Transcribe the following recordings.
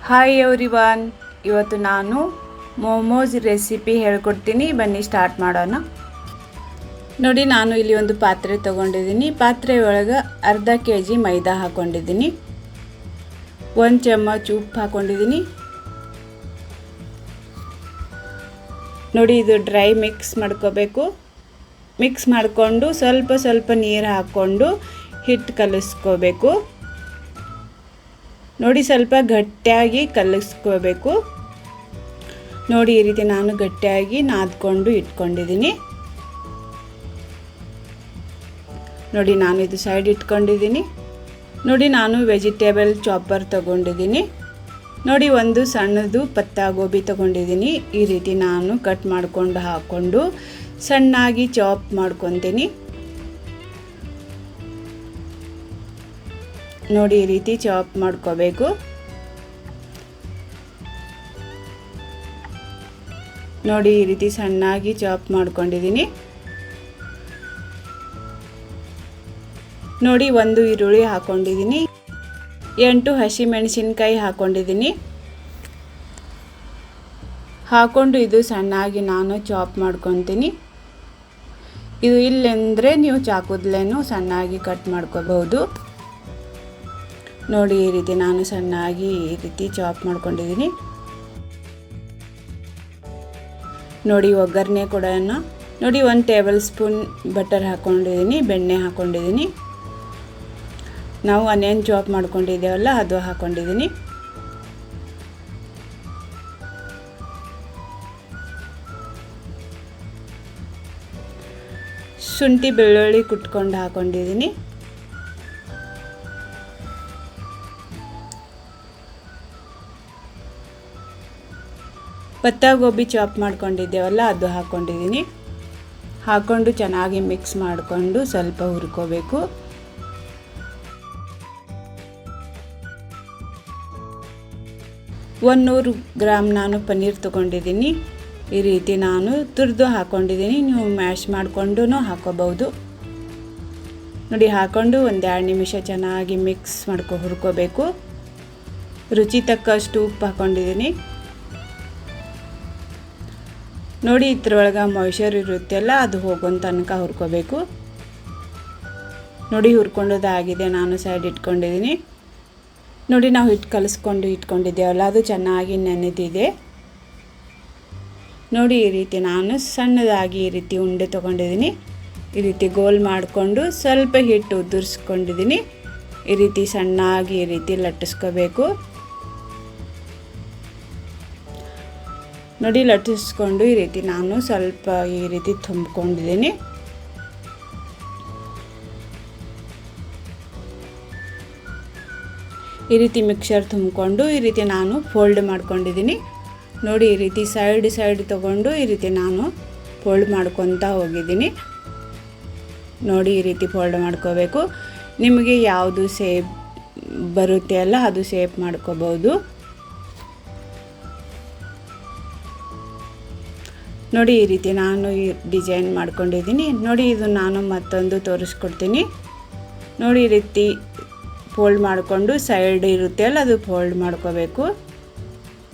Hi everyone, ಇವತ್ತು ನಾನು momos recipe ಹೇಳ್ಕೊಡ್ತೀನಿ. ಬನ್ನಿ ಸ್ಟಾರ್ಟ್ ಮಾಡೋಣ. ನೋಡಿ, ನಾನು ಇಲ್ಲಿ ಒಂದು ಪಾತ್ರೆ ತೊಗೊಂಡಿದ್ದೀನಿ. ಪಾತ್ರೆ ಒಳಗೆ ಅರ್ಧ kg ಮೈದಾ ಹಾಕ್ಕೊಂಡಿದ್ದೀನಿ. 1 ಚಮಚ ಉಪ್ಪು ಹಾಕ್ಕೊಂಡಿದ್ದೀನಿ. ನೋಡಿ, ಇದು ಡ್ರೈ ಮಿಕ್ಸ್ ಮಾಡ್ಕೋಬೇಕು. ಮಿಕ್ಸ್ ಮಾಡಿಕೊಂಡು ಸ್ವಲ್ಪ ನೀರು ಹಾಕ್ಕೊಂಡು ಹಿಟ್ಟು ಕಲಿಸ್ಕೋಬೇಕು. ನೋಡಿ, ಸ್ವಲ್ಪ ಗಟ್ಟಿಯಾಗಿ ಕಲಿಸ್ಕೋಬೇಕು. ನೋಡಿ, ಈ ರೀತಿ ನಾನು ಗಟ್ಟಿಯಾಗಿ ನಾದ್ಕೊಂಡು ಇಟ್ಕೊಂಡಿದ್ದೀನಿ. ನೋಡಿ, ನಾನು ಇದು ಸೈಡ್ ಇಟ್ಕೊಂಡಿದ್ದೀನಿ. ನೋಡಿ, ನಾನು ವೆಜಿಟೇಬಲ್ ಚಾಪರ್ ತಗೊಂಡಿದ್ದೀನಿ. ನೋಡಿ, ಒಂದು ಸಣ್ಣದು ಪತ್ತಾ ಗೋಬಿ ತಗೊಂಡಿದ್ದೀನಿ. ಈ ರೀತಿ ನಾನು ಕಟ್ ಮಾಡಿಕೊಂಡು ಹಾಕ್ಕೊಂಡು ಸಣ್ಣಾಗಿ ಚಾಪ್ ಮಾಡ್ಕೊತೀನಿ. ನೋಡಿ, ಈ ರೀತಿ ಚಾಪ್ ಮಾಡ್ಕೋಬೇಕು. ನೋಡಿ, ಈ ರೀತಿ ಸಣ್ಣಾಗಿ ಚಾಪ್ ಮಾಡ್ಕೊಂಡಿದ್ದೀನಿ. ನೋಡಿ, ಒಂದು ಈರುಳ್ಳಿ ಹಾಕ್ಕೊಂಡಿದ್ದೀನಿ. 8 ಹಸಿಮೆಣಸಿನ್ಕಾಯಿ ಹಾಕ್ಕೊಂಡಿದ್ದೀನಿ. ಹಾಕ್ಕೊಂಡು ಇದು ಸಣ್ಣಾಗಿ ನಾನು ಚಾಪ್ ಮಾಡ್ಕೊತೀನಿ. ಇದು ಇಲ್ಲೆಂದರೆ ನೀವು ಚಾಕುದಲ್ಲೇನೂ ಸಣ್ಣಾಗಿ ಕಟ್ ಮಾಡ್ಕೋಬಹುದು. ನೋಡಿ, ಈ ರೀತಿ ನಾನು ಸಣ್ಣಾಗಿ ಈ ರೀತಿ ಚಾಪ್ ಮಾಡ್ಕೊಂಡಿದ್ದೀನಿ. ನೋಡಿ, ಒಗ್ಗರಣೆ ಕೊಡೋಣ. ನೋಡಿ, 1 ಟೇಬಲ್ ಸ್ಪೂನ್ ಬಟರ್ ಹಾಕ್ಕೊಂಡಿದ್ದೀನಿ, ಬೆಣ್ಣೆ ಹಾಕ್ಕೊಂಡಿದ್ದೀನಿ. ನಾವು ಆನಿಯನ್ ಚಾಪ್ ಮಾಡ್ಕೊಂಡಿದ್ದೇವಲ್ಲ, ಅದು ಹಾಕ್ಕೊಂಡಿದ್ದೀನಿ. ಶುಂಠಿ ಬೆಳ್ಳುಳ್ಳಿ ಕುಟ್ಕೊಂಡು ಹಾಕ್ಕೊಂಡಿದ್ದೀನಿ. ಪತ್ತಾ ಗೋಬಿ ಚಾಪ್ ಮಾಡ್ಕೊಂಡಿದ್ದೇವಲ್ಲ, ಅದು ಹಾಕ್ಕೊಂಡಿದ್ದೀನಿ. ಹಾಕ್ಕೊಂಡು ಚೆನ್ನಾಗಿ ಮಿಕ್ಸ್ ಮಾಡಿಕೊಂಡು ಸ್ವಲ್ಪ ಹುರ್ಕೋಬೇಕು. ಒಂದು 100 ಗ್ರಾಮ್ ನಾನು ಪನ್ನೀರ್ ತೊಗೊಂಡಿದ್ದೀನಿ. ಈ ರೀತಿ ನಾನು ತುರಿದು ಹಾಕ್ಕೊಂಡಿದ್ದೀನಿ. ನೀವು ಮ್ಯಾಶ್ ಮಾಡಿಕೊಂಡು ಹಾಕೋಬಹುದು. ನೋಡಿ, ಹಾಕ್ಕೊಂಡು 1-2 ನಿಮಿಷ ಚೆನ್ನಾಗಿ ಮಿಕ್ಸ್ ಹುರ್ಕೋಬೇಕು. ರುಚಿ ತಕ್ಕಷ್ಟು ಉಪ್ಪು ಹಾಕ್ಕೊಂಡಿದ್ದೀನಿ. ನೋಡಿ, ಇದ್ರೊಳಗೆ ಮಾಯ್ಶ್ಚರ್ ಇರುತ್ತೆಲ್ಲ, ಅದು ಹೋಗೋ ತನಕ ಹುರ್ಕೋಬೇಕು. ನೋಡಿ, ಹುರ್ಕೊಂಡೋದಾಗಿದೆ. ನಾನು ಸೈಡ್ ಇಟ್ಕೊಂಡಿದ್ದೀನಿ. ನೋಡಿ, ನಾವು ಹಿಟ್ಟು ಕಲಿಸ್ಕೊಂಡು ಇಟ್ಕೊಂಡಿದ್ದೇವಲ್ಲ, ಅದು ಚೆನ್ನಾಗಿ ನೆನೆದಿದೆ. ನೋಡಿ, ಈ ರೀತಿ ನಾನು ಸಣ್ಣದಾಗಿ ಈ ರೀತಿ ಉಂಡೆ ತೊಗೊಂಡಿದ್ದೀನಿ. ಈ ರೀತಿ ಗೋಲ್ ಮಾಡಿಕೊಂಡು ಸ್ವಲ್ಪ ಹಿಟ್ಟು ಉದುರಿಸ್ಕೊಂಡಿದ್ದೀನಿ. ಈ ರೀತಿ ಸಣ್ಣಾಗಿ ಈ ರೀತಿ ಲಟ್ಟಿಸ್ಕೋಬೇಕು. ನೋಡಿ, ಲಟ್ಟಿಸ್ಕೊಂಡು ಈ ರೀತಿ ನಾನು ಸ್ವಲ್ಪ ಈ ರೀತಿ ತುಂಬಿಕೊಂಡಿದ್ದೀನಿ. ಈ ರೀತಿ ಮಿಕ್ಸರ್ ತುಂಬಿಕೊಂಡು ಈ ರೀತಿ ನಾನು ಫೋಲ್ಡ್ ಮಾಡ್ಕೊಂಡಿದ್ದೀನಿ. ನೋಡಿ, ಈ ರೀತಿ ಸೈಡ್ ತೊಗೊಂಡು ಈ ರೀತಿ ನಾನು ಫೋಲ್ಡ್ ಮಾಡ್ಕೊತಾ ಹೋಗಿದ್ದೀನಿ. ನೋಡಿ, ಈ ರೀತಿ ಫೋಲ್ಡ್ ಮಾಡ್ಕೋಬೇಕು. ನಿಮಗೆ ಯಾವುದು ಶೇಪ್ ಬರುತ್ತೆ ಅಲ್ಲ, ಅದು ಶೇಪ್ ಮಾಡ್ಕೋಬಹುದು. ನೋಡಿ, ಈ ರೀತಿ ನಾನು ಈ ಡಿಸೈನ್ ಮಾಡ್ಕೊಂಡಿದ್ದೀನಿ. ನೋಡಿ, ಇದು ನಾನು ಮತ್ತೊಂದು ತೋರಿಸ್ಕೊಡ್ತೀನಿ. ನೋಡಿ, ಈ ರೀತಿ ಫೋಲ್ಡ್ ಮಾಡಿಕೊಂಡು ಸೈಡ್ ಇರುತ್ತೆ ಅಲ್ಲ, ಅದು ಫೋಲ್ಡ್ ಮಾಡ್ಕೋಬೇಕು.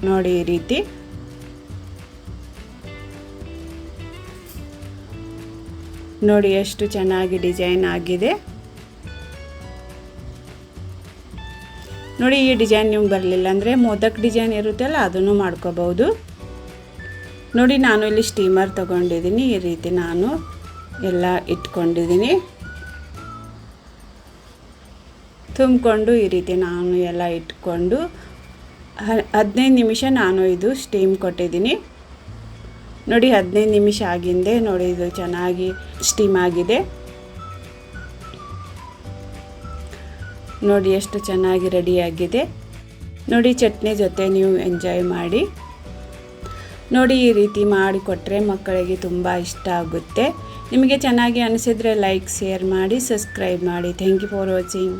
ನೋಡಿ, ಈ ರೀತಿ ನೋಡಿ ಎಷ್ಟು ಚೆನ್ನಾಗಿ ಡಿಸೈನ್ ಆಗಿದೆ. ನೋಡಿ, ಈ ಡಿಸೈನ್ ನಿಮ್ಗೆ ಬರಲಿಲ್ಲ ಅಂದರೆ ಮೋದಕ್ ಡಿಸೈನ್ ಇರುತ್ತೆ ಅಲ್ಲ, ಅದನ್ನು ಮಾಡ್ಕೋಬಹುದು. ನೋಡಿ, ನಾನು ಇಲ್ಲಿ ಸ್ಟೀಮರ್ ತೊಗೊಂಡಿದ್ದೀನಿ. ಈ ರೀತಿ ನಾನು ಎಲ್ಲ ಇಟ್ಕೊಂಡಿದ್ದೀನಿ. ತುಂಬಿಕೊಂಡು ಈ ರೀತಿ ನಾನು ಎಲ್ಲ ಇಟ್ಕೊಂಡು 15 ನಿಮಿಷ ನಾನು ಇದು ಸ್ಟೀಮ್ ಕೊಟ್ಟಿದ್ದೀನಿ. ನೋಡಿ, 15 ನಿಮಿಷ ಆಗಿಂದೆ. ನೋಡಿ, ಇದು ಚೆನ್ನಾಗಿ ಸ್ಟೀಮ್ ಆಗಿದೆ. ನೋಡಿ, ಎಷ್ಟು ಚೆನ್ನಾಗಿ ರೆಡಿಯಾಗಿದೆ. ನೋಡಿ, ಚಟ್ನಿ ಜೊತೆ ನೀವು ಎಂಜಾಯ್ ಮಾಡಿ. ನೋಡಿ, ಈ ರೀತಿ ಮಾಡಿಕೊಟ್ರೆ ಮಕ್ಕಳಿಗೆ ತುಂಬ ಇಷ್ಟ ಆಗುತ್ತೆ. ನಿಮಗೆ ಚೆನ್ನಾಗಿ ಅನಿಸಿದರೆ ಲೈಕ್, ಶೇರ್ ಮಾಡಿ, ಸಬ್ಸ್ಕ್ರೈಬ್ ಮಾಡಿ. Thank you for watching.